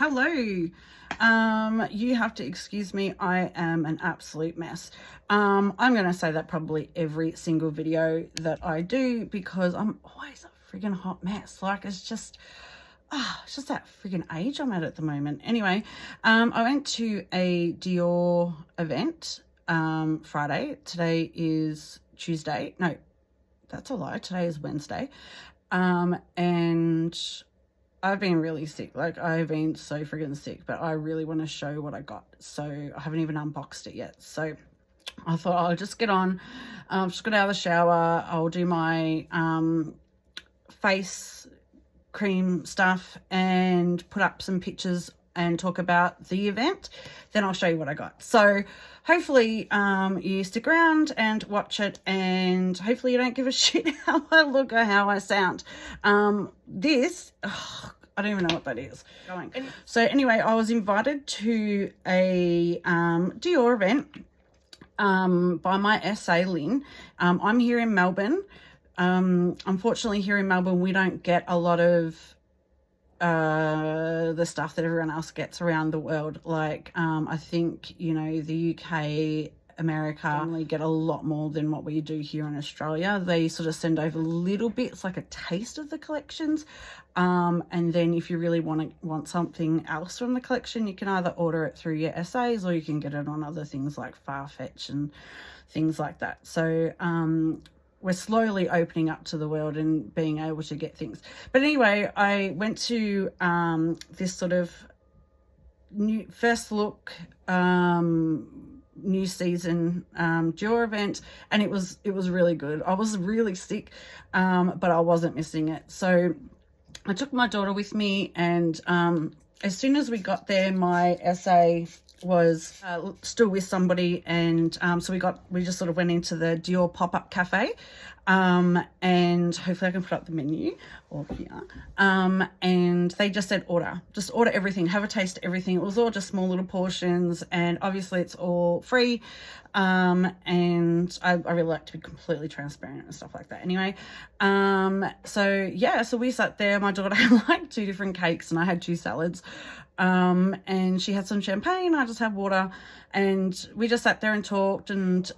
Hello. You have to excuse me. I am an absolute mess. I'm going to say that probably every single video that I do because I'm always a friggin' hot mess. Like it's just that friggin' age I'm at the moment. Anyway, I went to a Dior event Friday. Today is Tuesday. No, that's a lie. Today is Wednesday. And I've been really sick. Like I've been so friggin' sick, but I really want to show what I got. So I haven't even unboxed it yet. So I thought I'll just get on, just got out of the shower. I'll do my face cream stuff and put up some pictures and talk about the event. Then I'll show you what I got. So hopefully you stick around and watch it, and hopefully you don't give a shit how I look or how I sound. I don't even know what that is. So anyway, I was invited to a Dior event by my SA Lynn. I'm here in Melbourne. Unfortunately here in Melbourne we don't get a lot of the stuff that everyone else gets around the world. Like I think, you know, the UK, America only get a lot more than what we do here in Australia. They sort of send over little bits, like a taste of the collections, and then if you really want something else from the collection, you can either order it through your SAs or you can get it on other things like Farfetch and things like that. So we're slowly opening up to the world and being able to get things. But anyway, I went to this sort of new first look new season Dior event, and it was really good. I was really sick, but I wasn't missing it. So I took my daughter with me, and as soon as we got there, my SA was still with somebody, and so we just sort of went into the Dior pop-up cafe, and hopefully I can put up the menu or here, and they just said order everything, have a taste of everything. It was all just small little portions, and obviously it's all free, and I really like to be completely transparent and stuff like that. Anyway, so yeah, so we sat there. My daughter had like 2 different cakes and I had 2 salads, and she had some champagne. I just had water, and we just sat there and talked, and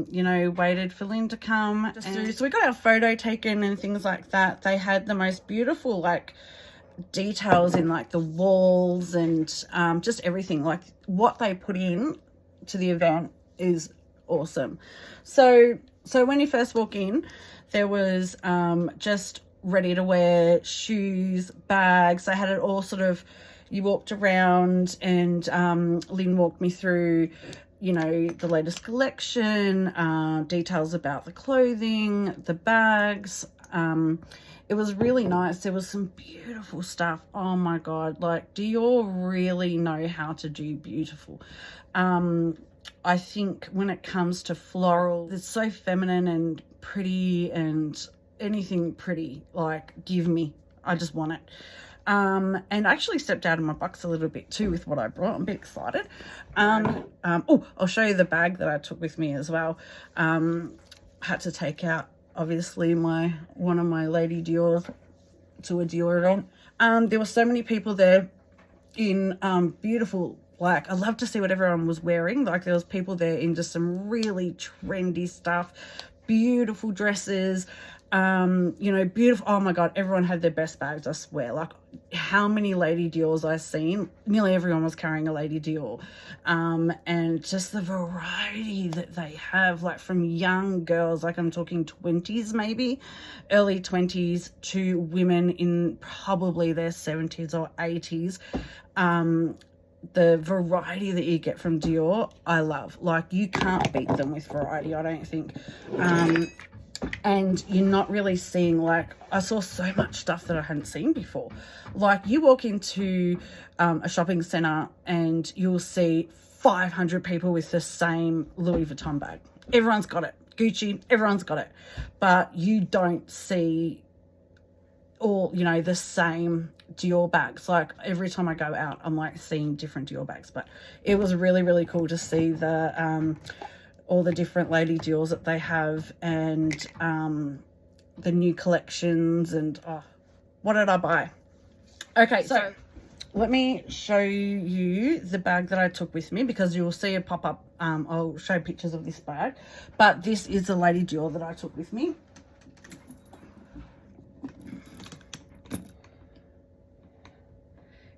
you know, waited for Lynn to come. So we got our photo taken and things like that. They had the most beautiful like details in like the walls and just everything. Like what they put in to the event is awesome. So when you first walk in, there was just ready to wear shoes, bags. They had it all sort of, you walked around, and Lynn walked me through, you know, the latest collection, details about the clothing, the bags. It was really nice. There was some beautiful stuff. Oh my God, like Dior really know how to do beautiful. I think when it comes to floral, it's so feminine and pretty, and anything pretty, like give me, I just want it. And I actually stepped out of my box a little bit too with what I brought. I'm a bit excited. Oh, I'll show you the bag that I took with me as well. Had to take out obviously one of my Lady Dior to a Dior event. There were so many people there in beautiful, like I love to see what everyone was wearing. Like there was people there in just some really trendy stuff, beautiful dresses, you know, beautiful. Oh my God, everyone had their best bags, I swear. Like how many Lady Dior's I seen, nearly everyone was carrying a Lady Dior, and just the variety that they have, like from young girls, like I'm talking 20s, maybe early 20s, to women in probably their 70s or 80s. The variety that you get from Dior, I love. Like you can't beat them with variety, I don't think. And you're not really seeing, like, I saw so much stuff that I hadn't seen before. Like you walk into a shopping center and you'll see 500 people with the same Louis Vuitton bag. Everyone's got it. Gucci, everyone's got it. But you don't see all, you know, the same Dior bags. Like every time I go out, I'm like seeing different Dior bags. But it was really, really cool to see the all the different Lady Diors that they have, and the new collections. And oh, what did I buy? Okay, so let me show you the bag that I took with me, because you will see it pop up. I'll show pictures of this bag, but this is the Lady Dior that I took with me.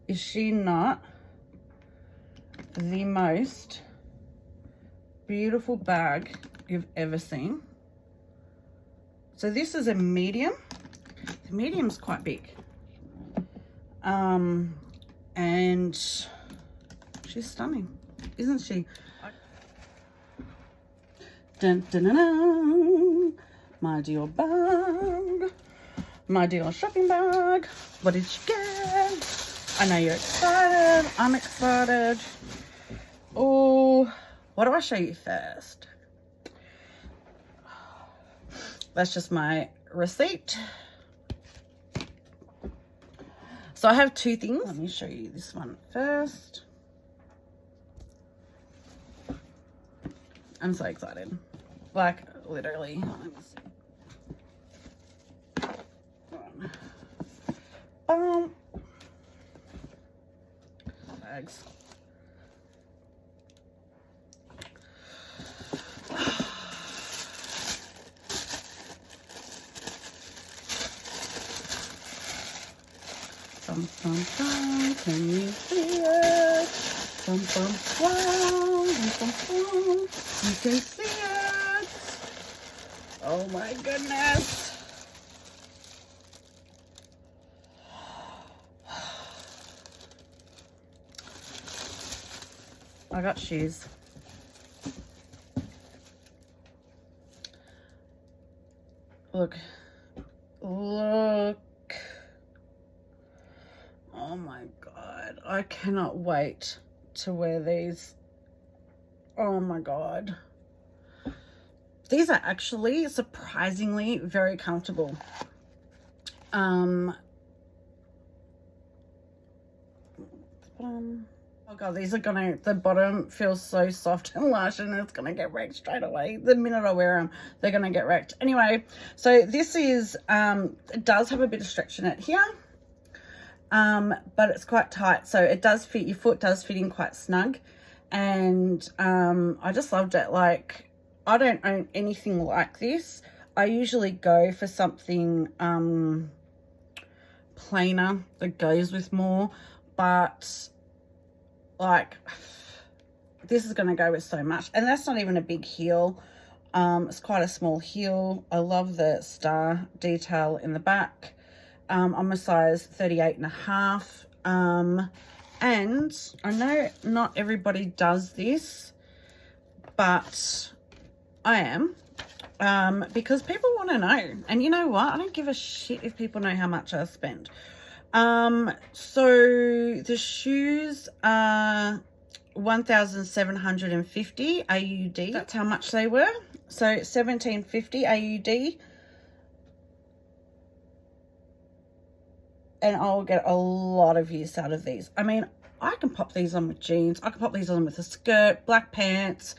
Is she not the most beautiful bag you've ever seen? So this is a medium. The medium's quite big. And she's stunning, isn't she? Dun, dun, dun, dun. My Dior bag. My Dior shopping bag. What did you get? I know you're excited. I'm excited. Oh, what do I show you first? That's just my receipt. So I have two things. Let me show you this one first. I'm so excited. Like, literally. Let me see. Bags. Bum, bum, bum. Can you see it? Bum, bum, bum, bum, bum, bum. You can see it. Oh my goodness. I got shoes. Look. Look. Oh my God. I cannot wait to wear these. Oh my God. These are actually surprisingly very comfortable. Oh God, these are gonna, the bottom feels so soft and lush, and it's gonna get wrecked straight away. The minute I wear them, they're gonna get wrecked. Anyway, so this is, it does have a bit of stretch in it here, but it's quite tight. So it does fit, your foot does fit in quite snug. And I just loved it. Like, I don't own anything like this. I usually go for something plainer that goes with more, but like, this is going to go with so much. And that's not even a big heel. It's quite a small heel. I love the star detail in the back. I'm a size 38.5. And I know not everybody does this, but I am. Because people want to know. And you know what? I don't give a shit if people know how much I spend. So the shoes are 1,750 AUD. That's how much they were. So 1,750 AUD. And I'll get a lot of use out of these. I mean, I can pop these on with jeans. I can pop these on with a skirt, black pants.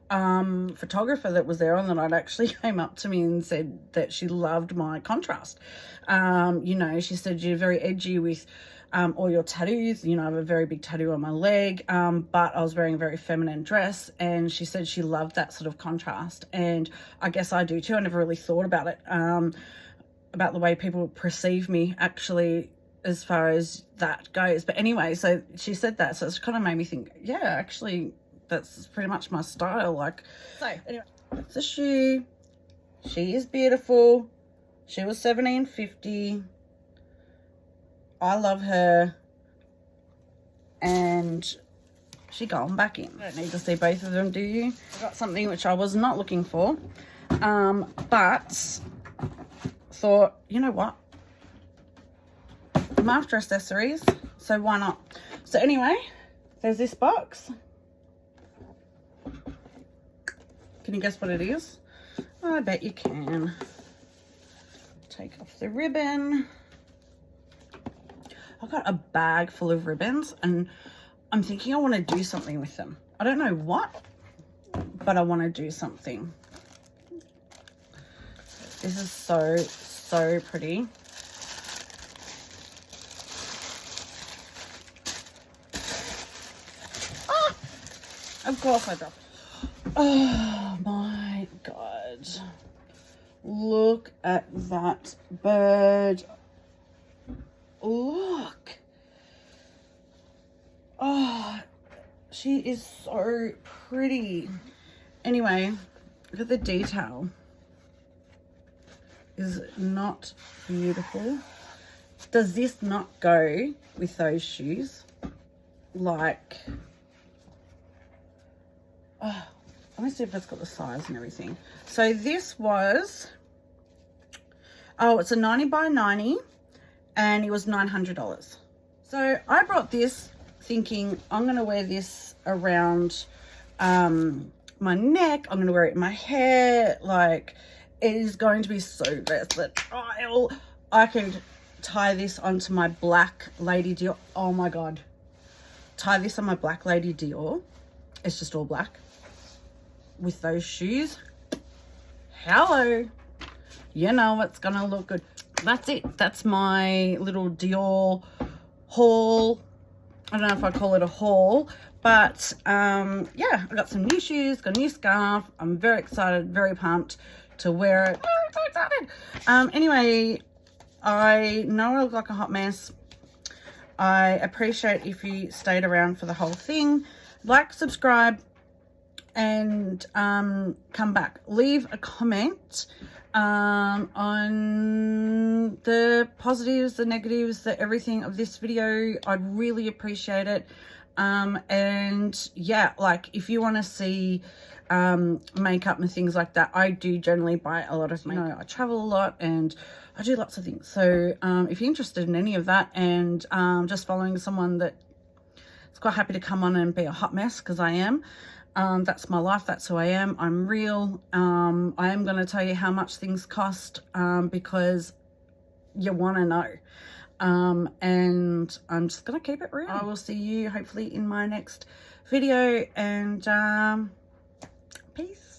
Photographer that was there on the night actually came up to me and said that she loved my contrast. You know, she said you're very edgy with all your tattoos. You know, I have a very big tattoo on my leg, but I was wearing a very feminine dress, and she said she loved that sort of contrast. And I guess I do too. I never really thought about it, about the way people perceive me actually as far as that goes. But anyway, so she said that, so it's kind of made me think, yeah, actually that's pretty much my style. Like, so anyway, that's a shoe. She is beautiful. She was $17.50. I love her, and she going back in. I don't need to see both of them, do you? I got something which I was not looking for, but thought, you know what, I'm after accessories, so why not? So anyway, there's this box. Can you guess what it is? I bet you can. Take off the ribbon. I've got a bag full of ribbons, and I'm thinking I want to do something with them. I don't know what, but I want to do something. This is so pretty. Of course I dropped it. Oh my God. Look at that bird. Look. Oh, she is so pretty. Anyway, look at the detail. Is it not beautiful? Does this not go with those shoes? Like, oh, let me see if it's got the size and everything. So this was, oh, it's a 90 by 90 and it was $900. So I brought this thinking I'm going to wear this around my neck. I'm going to wear it in my hair. Like, it is going to be so versatile. I could tie this onto my black Lady Dior. Oh my God. Tie this on my black Lady Dior. It's just all black with those shoes. Hello. You know it's going to look good. That's it. That's my little Dior haul. I don't know if I call it a haul, but yeah, I got some new shoes, got a new scarf. I'm very excited, very pumped to wear it. Oh, I'm so excited. Anyway, I know I look like a hot mess. I appreciate if you stayed around for the whole thing. Like, subscribe, and come back. Leave a comment on the positives, the negatives, the everything of this video. I'd really appreciate it. And yeah, like if you want to see makeup and things like that, I do generally buy a lot of makeup. You know, I travel a lot and I do lots of things. So if you're interested in any of that, and just following someone that is quite happy to come on and be a hot mess, because I am. That's my life. That's who I am. I'm real. I am going to tell you how much things cost because you want to know. And I'm just going to keep it real. I will see you hopefully in my next video, and peace.